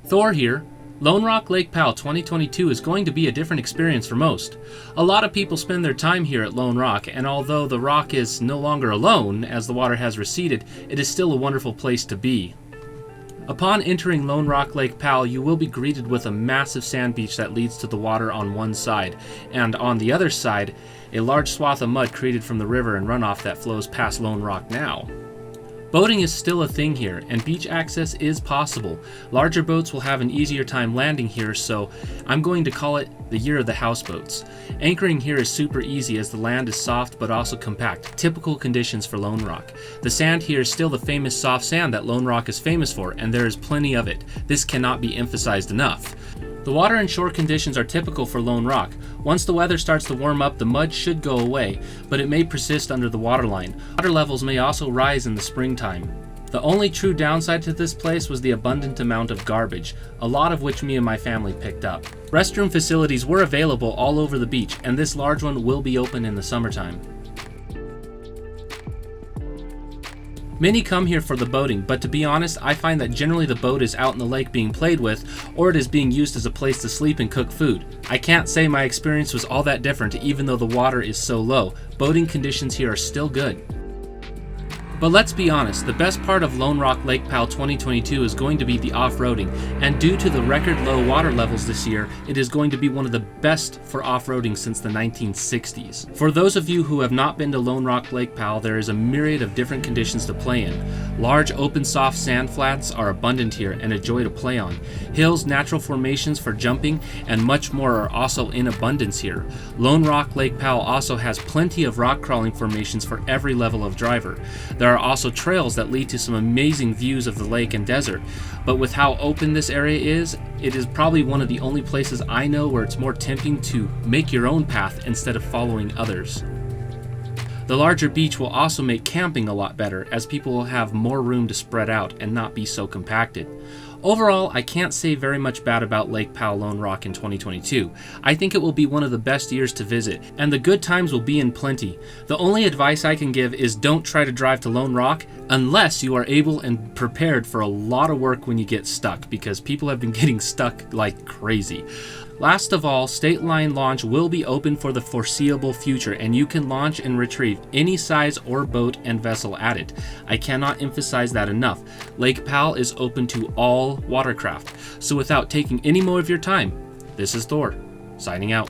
Thor here. Lone Rock Lake Powell 2022 is going to be a different experience for most. A lot of people spend their time here at Lone Rock, and although the rock is no longer alone as the water has receded, it is still a wonderful place to be. Upon entering Lone Rock Lake Powell, you will be greeted with a massive sand beach that leads to the water on one side, and on the other side, a large swath of mud created from the river and runoff that flows past Lone Rock now. Boating is still a thing here, and beach access is possible. Larger boats will have an easier time landing here, so I'm going to call it the year of the houseboats. Anchoring here is super easy as the land is soft but also compact, typical conditions for Lone Rock. The sand here is still the famous soft sand that Lone Rock is famous for, and there is plenty of it. This cannot be emphasized enough. The water and shore conditions are typical for Lone Rock. Once the weather starts to warm up, the mud should go away, but it may persist under the waterline. Water levels may also rise in the springtime. The only true downside to this place was the abundant amount of garbage, a lot of which me and my family picked up. Restroom facilities were available all over the beach, and this large one will be open in the summertime. Many come here for the boating, but to be honest, I find that generally the boat is out in the lake being played with, or it is being used as a place to sleep and cook food. I can't say my experience was all that different even though the water is so low. Boating conditions here are still good. But let's be honest, the best part of Lone Rock Lake Powell 2022 is going to be the off-roading, and due to the record low water levels this year, it is going to be one of the best for off-roading since the 1960s. For those of you who have not been to Lone Rock Lake Powell, there is a myriad of different conditions to play in. Large open soft sand flats are abundant here and a joy to play on. Hills, natural formations for jumping, and much more are also in abundance here. Lone Rock Lake Powell also has plenty of rock crawling formations for every level of driver. There are also trails that lead to some amazing views of the lake and desert, but with how open this area is, it is probably one of the only places I know where it's more tempting to make your own path instead of following others. The larger beach will also make camping a lot better, as people will have more room to spread out and not be so compacted. Overall, I can't say very much bad about Lake Powell Lone Rock in 2022. I think it will be one of the best years to visit, and the good times will be in plenty. The only advice I can give is don't try to drive to Lone Rock unless you are able and prepared for a lot of work when you get stuck, because people have been getting stuck like crazy. Last of all, State Line Launch will be open for the foreseeable future, and you can launch and retrieve any size or boat and vessel at it. I cannot emphasize that enough. Lake Powell is open to all watercraft. So without taking any more of your time, this is Thor, signing out.